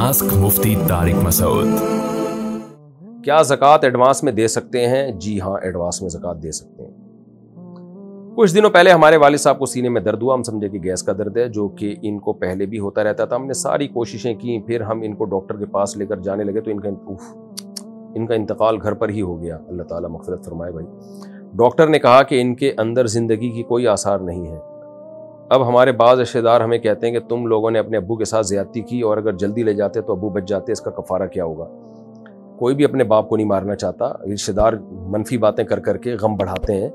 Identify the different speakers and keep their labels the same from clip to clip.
Speaker 1: Ask مفتی طارق مسعود۔
Speaker 2: کیا زکوٰۃ advance میں دے سکتے ہیں؟ جی ہاں، ایڈوانس میں زکوٰۃ دے سکتے ہیں۔ کچھ دنوں پہلے ہمارے والد صاحب کو سینے میں درد ہوا، ہم سمجھے کہ گیس کا درد ہے، جو کہ ان کو پہلے بھی ہوتا رہتا تھا۔ ہم نے ساری کوششیں کی، پھر ہم ان کو ڈاکٹر کے پاس لے کر جانے لگے تو ان کا انتقال گھر پر ہی ہو گیا، اللہ تعالیٰ مغفرت فرمائے بھائی۔ ڈاکٹر نے کہا کہ ان کے اندر زندگی کی کوئی آثار نہیں ہے۔ اب ہمارے بعض رشتہ دار ہمیں کہتے ہیں کہ تم لوگوں نے اپنے ابو کے ساتھ زیادتی کی اور اگر جلدی لے جاتے تو ابو بچ جاتے، اس کا کفارہ کیا ہوگا؟ کوئی بھی اپنے باپ کو نہیں مارنا چاہتا، رشتہ دار منفی باتیں کر کر کے غم بڑھاتے ہیں۔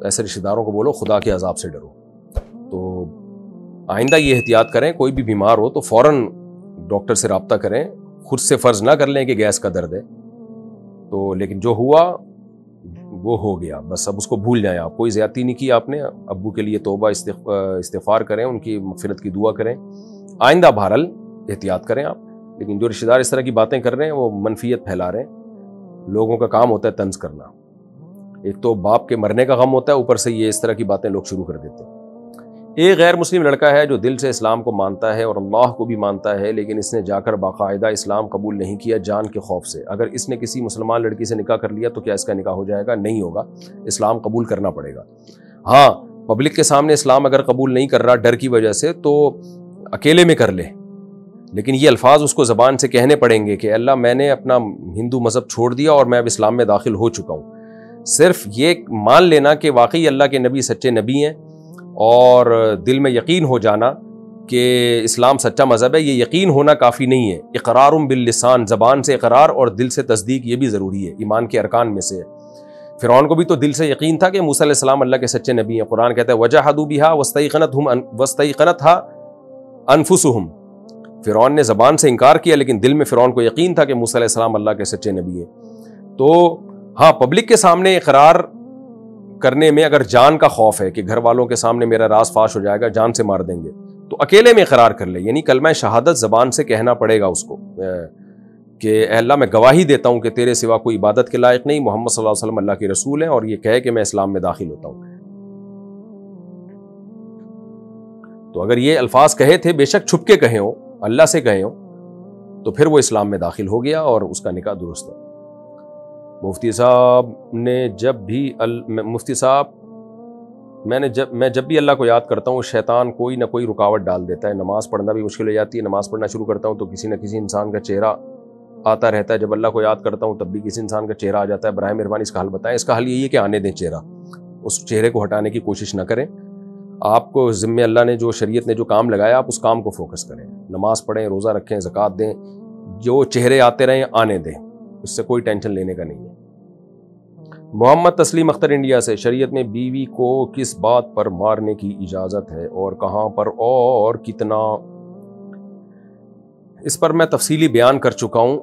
Speaker 2: ایسے رشتہ داروں کو بولو خدا کے عذاب سے ڈرو۔ تو آئندہ یہ احتیاط کریں، کوئی بھی بیمار ہو تو فوراً ڈاکٹر سے رابطہ کریں، خود سے فرض نہ کر لیں کہ گیس کا درد ہے تو، لیکن جو ہوا وہ ہو گیا، بس اب اس کو بھول جائیں۔ آپ کوئی زیادتی نہیں کی، آپ نے ابو کے لیے توبہ استغفار کریں، ان کی مغفرت کی دعا کریں، آئندہ بہرحال احتیاط کریں آپ۔ لیکن جو رشتہ دار اس طرح کی باتیں کر رہے ہیں وہ منفیت پھیلا رہے ہیں۔ لوگوں کا کام ہوتا ہے طنز کرنا، ایک تو باپ کے مرنے کا غم ہوتا ہے، اوپر سے یہ اس طرح کی باتیں لوگ شروع کر دیتے ہیں۔ ایک غیر مسلم لڑکا ہے جو دل سے اسلام کو مانتا ہے اور اللہ کو بھی مانتا ہے، لیکن اس نے جا کر باقاعدہ اسلام قبول نہیں کیا جان کے خوف سے۔ اگر اس نے کسی مسلمان لڑکی سے نکاح کر لیا تو کیا اس کا نکاح ہو جائے گا؟ نہیں ہوگا، اسلام قبول کرنا پڑے گا۔ ہاں، پبلک کے سامنے اسلام اگر قبول نہیں کر رہا ڈر کی وجہ سے تو اکیلے میں کر لے، لیکن یہ الفاظ اس کو زبان سے کہنے پڑیں گے کہ اللہ میں نے اپنا ہندو مذہب چھوڑ دیا اور میں اب اسلام میں داخل ہو چکا ہوں۔ صرف یہ مان لینا کہ واقعی اللہ کے نبی سچے نبی ہیں اور دل میں یقین ہو جانا کہ اسلام سچا مذہب ہے، یہ یقین ہونا کافی نہیں ہے۔ اقرار باللسان، زبان سے اقرار اور دل سے تصدیق، یہ بھی ضروری ہے، ایمان کے ارکان میں سے ہے۔ فرعون کو بھی تو دل سے یقین تھا کہ موسیٰ علیہ السلام اللہ کے سچے نبی ہیں۔ قرآن کہتا ہے وَجَحَدُوا بِهَا وَاسْتَيْقَنَتْهَا أَنفُسُهُمْ۔ فرعون نے زبان سے انکار کیا لیکن دل میں فرعون کو یقین تھا کہ موسیٰ علیہ السلام اللہ کے سچے نبی ہیں۔ تو ہاں، پبلک کے سامنے اقرار کرنے میں اگر جان کا خوف ہے کہ گھر والوں کے سامنے میرا راز فاش ہو جائے گا، جان سے مار دیں گے، تو اکیلے میں اقرار کر لے، یعنی کلمہ شہادت زبان سے کہنا پڑے گا اس کو کہ اے اللہ میں گواہی دیتا ہوں کہ تیرے سوا کوئی عبادت کے لائق نہیں، محمد صلی اللہ علیہ وسلم اللہ کے رسول ہیں، اور یہ کہے کہ میں اسلام میں داخل ہوتا ہوں۔ تو اگر یہ الفاظ کہے تھے، بے شک چھپ کے کہے ہوں، اللہ سے کہے ہوں، تو پھر وہ اسلام میں داخل ہو گیا اور اس کا نکاح درست ہے۔ مفتی صاحب میں جب بھی اللہ کو یاد کرتا ہوں شیطان کوئی نہ کوئی رکاوٹ ڈال دیتا ہے۔ نماز پڑھنا بھی مشکل ہو جاتی ہے، نماز پڑھنا شروع کرتا ہوں تو کسی نہ کسی انسان کا چہرہ آتا رہتا ہے، جب اللہ کو یاد کرتا ہوں تب بھی کسی انسان کا چہرہ آ جاتا ہے۔ براہ مہربانی اس کا حل بتائیں۔ اس کا حل یہی ہے کہ آنے دیں چہرہ، اس چہرے کو ہٹانے کی کوشش نہ کریں۔ آپ کو ذمہ اللہ نے جو شریعت نے جو کام لگایا آپ اس کام کو فوکس کریں، نماز پڑھیں، روزہ رکھیں، زکوٰۃ دیں، جو چہرے آتے رہیں آنے دیں، اس سے کوئی ٹینشن لینے کا نہیں ہے۔ محمد تسلیم اختر انڈیا سے، شریعت میں بیوی کو کس بات پر مارنے کی اجازت ہے اور کہاں پر اور کتنا؟ اس پر میں تفصیلی بیان کر چکا ہوں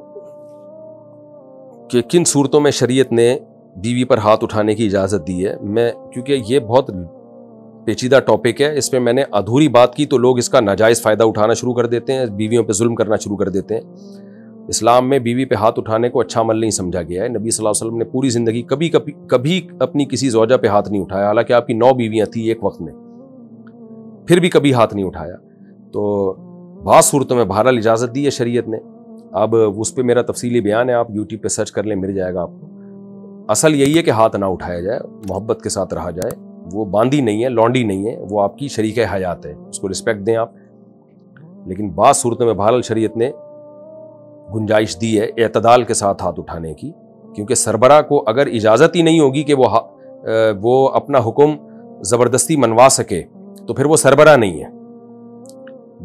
Speaker 2: کہ کن صورتوں میں شریعت نے بیوی پر ہاتھ اٹھانے کی اجازت دی ہے۔ کیونکہ یہ بہت پیچیدہ ٹاپک ہے، اس پہ میں نے ادھوری بات کی تو لوگ اس کا ناجائز فائدہ اٹھانا شروع کر دیتے ہیں، بیویوں پہ ظلم کرنا شروع کر دیتے ہیں۔ اسلام میں بیوی پہ ہاتھ اٹھانے کو اچھا عمل نہیں سمجھا گیا ہے۔ نبی صلی اللہ علیہ وسلم نے پوری زندگی کبھی اپنی کسی زوجہ پہ ہاتھ نہیں اٹھایا، حالانکہ آپ کی 9 بیویاں تھیں ایک وقت میں، پھر بھی کبھی ہاتھ نہیں اٹھایا۔ تو بعض صورتوں میں بہرحال اجازت دی ہے شریعت نے، اب اس پہ میرا تفصیلی بیان ہے، آپ یوٹیوب پہ سرچ کر لیں، مل جائے گا آپ کو۔ اصل یہی ہے کہ ہاتھ نہ اٹھایا جائے، محبت کے ساتھ رہا جائے، وہ باندھی نہیں ہے، لونڈی نہیں ہے، وہ آپ کی شریک حیات ہے، اس کو رسپیکٹ دیں آپ۔ لیکن بعض صورتوں میں بہرحال شریعت نے گنجائش دی ہے اعتدال کے ساتھ ہاتھ اٹھانے کی، کیونکہ سربراہ کو اگر اجازت ہی نہیں ہوگی کہ وہ اپنا حکم زبردستی منوا سکے تو پھر وہ سربراہ نہیں ہے۔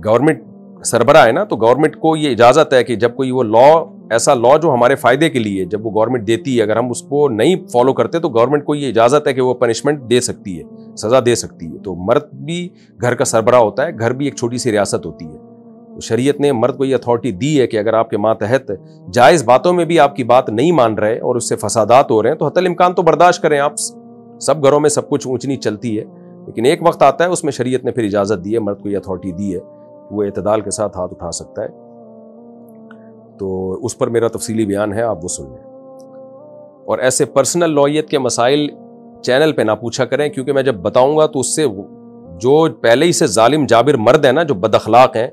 Speaker 2: گورنمنٹ سربراہ ہے نا، تو گورنمنٹ کو یہ اجازت ہے کہ جب کوئی وہ ایسا لا جو ہمارے فائدے کے لیے جب وہ گورنمنٹ دیتی ہے، اگر ہم اس کو نہیں فالو کرتے تو گورنمنٹ کو یہ اجازت ہے کہ وہ پنشمنٹ دے سکتی ہے، سزا دے سکتی ہے۔ تو مرد بھی گھر کا سربراہ ہوتا ہے، گھر بھی ایک چھوٹی سی ریاست ہوتی ہے۔ تو شریعت نے مرد کو یہ اتھارٹی دی ہے کہ اگر آپ کے ماتحت جائز باتوں میں بھی آپ کی بات نہیں مان رہے اور اس سے فسادات ہو رہے ہیں تو حتی الامکان تو برداشت کریں آپ۔ سب گھروں میں سب کچھ اونچ نیچ چلتی ہے، لیکن ایک وقت آتا ہے اس میں شریعت نے پھر اجازت دی ہے، مرد کو یہ اتھارٹی دی ہے کہ وہ اعتدال کے ساتھ ہاتھ اٹھا سکتا ہے۔ تو اس پر میرا تفصیلی بیان ہے، آپ وہ سن لیں۔ اور ایسے پرسنل لائیت کے مسائل چینل پہ نہ پوچھا کریں، کیونکہ میں جب بتاؤں گا تو اس سے جو پہلے ہی سے ظالم جابر مرد ہیں نا، جو بد اخلاق ہیں،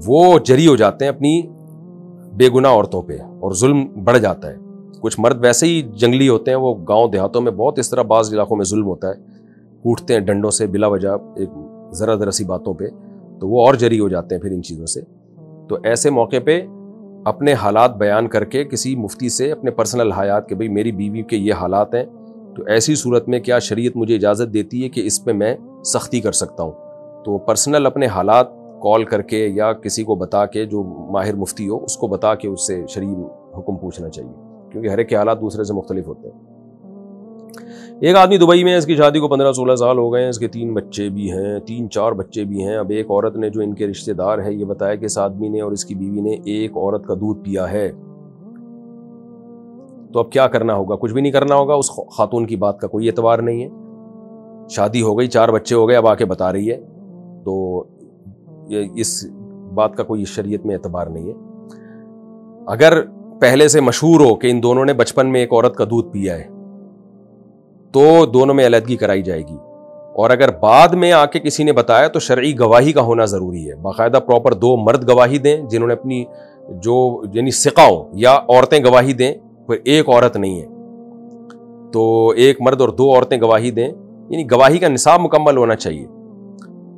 Speaker 2: وہ جری ہو جاتے ہیں اپنی بے گناہ عورتوں پہ اور ظلم بڑھ جاتا ہے. کچھ مرد ویسے ہی جنگلی ہوتے ہیں, وہ گاؤں دیہاتوں میں بہت اس طرح بعض علاقوں میں ظلم ہوتا ہے, کوٹتے ہیں ڈنڈوں سے بلا وجہ ایک ذرا سی باتوں پہ, تو وہ اور جری ہو جاتے ہیں پھر ان چیزوں سے. تو ایسے موقع پہ اپنے حالات بیان کر کے کسی مفتی سے اپنے پرسنل حالات کہ بھئی میری بیوی کے یہ حالات ہیں, تو ایسی صورت میں کیا شریعت مجھے اجازت دیتی ہے کہ اس پہ میں سختی کر سکتا ہوں. تو پرسنل اپنے حالات کال کر کے یا کسی کو بتا کے, جو ماہر مفتی ہو اس کو بتا کے اس سے شرعی حکم پوچھنا چاہیے, کیونکہ ہر ایک کے حالات دوسرے سے مختلف ہوتے ہیں. ایک آدمی دبئی میں ہے, اس کی شادی کو 15-16 سال ہو گئے ہیں, اس کے 3 بچے بھی ہیں, 3-4 بچے بھی ہیں. اب ایک عورت نے جو ان کے رشتہ دار ہے یہ بتایا کہ اس آدمی نے اور اس کی بیوی نے ایک عورت کا دودھ پیا ہے. تو اب کیا کرنا ہوگا؟ کچھ بھی نہیں کرنا ہوگا. اس خاتون کی بات کا کوئی اعتبار نہیں ہے. شادی ہو گئی, 4 بچے ہو گئے, اب آ کے بتا رہی ہے, تو اس بات کا کوئی شریعت میں اعتبار نہیں ہے. اگر پہلے سے مشہور ہو کہ ان دونوں نے بچپن میں ایک عورت کا دودھ پیا ہے تو دونوں میں علیحدگی کرائی جائے گی. اور اگر بعد میں آ کے کسی نے بتایا تو شرعی گواہی کا ہونا ضروری ہے. باقاعدہ پراپر 2 مرد گواہی دیں جنہوں نے اپنی جو یعنی ثقہ ہو, یا عورتیں گواہی دیں, کوئی ایک عورت نہیں ہے تو ایک مرد اور 2 عورتیں گواہی دیں, یعنی گواہی کا نصاب مکمل ہونا چاہیے.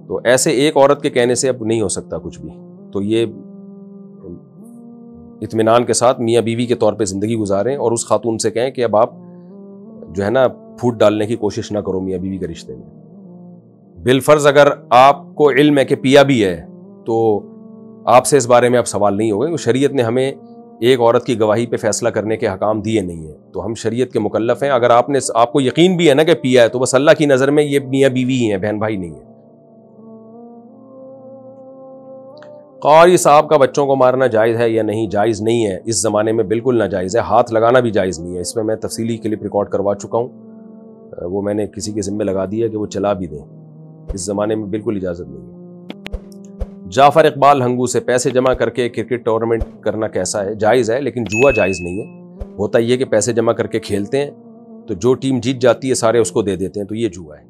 Speaker 2: تو ایسے ایک عورت کے کہنے سے اب نہیں ہو سکتا کچھ بھی. تو یہ اطمینان کے ساتھ میاں بیوی کے طور پہ زندگی گزاریں, اور اس خاتون سے کہیں کہ اب آپ جو ہے نا پھوٹ ڈالنے کی کوشش نہ کرو میاں بیوی کے رشتے میں. بالفرض اگر آپ کو علم ہے کہ پیا بھی ہے تو آپ سے اس بارے میں اب سوال نہیں ہوگا, کیونکہ شریعت نے ہمیں ایک عورت کی گواہی پہ فیصلہ کرنے کے حکام دیے نہیں ہیں, تو ہم شریعت کے مکلف ہیں. اگر آپ کو یقین بھی ہے نا کہ پیا ہے تو بس اللہ کی نظر میں یہ میاں بیوی ہی ہیں, بہن بھائی نہیں ہیں. قاری صاحب کا بچوں کو مارنا جائز ہے یا نہیں؟ جائز نہیں ہے, اس زمانے میں بالکل ناجائز ہے. ہاتھ لگانا بھی جائز نہیں ہے. اس میں میں تفصیلی کلپ ریکارڈ کروا چکا ہوں, وہ میں نے کسی کے ذمہ لگا دیا کہ وہ چلا بھی دیں. اس زمانے میں بالکل اجازت نہیں ہے. جعفر اقبال ہنگو سے پیسے جمع کر کے کرکٹ ٹورنامنٹ کرنا کیسا ہے؟ جائز ہے, لیکن جوا جائز نہیں ہے. ہوتا یہ کہ پیسے جمع کر کے کھیلتے ہیں تو جو ٹیم جیت جاتی ہے سارے اس کو دے دیتے ہیں, تو یہ جوا ہے.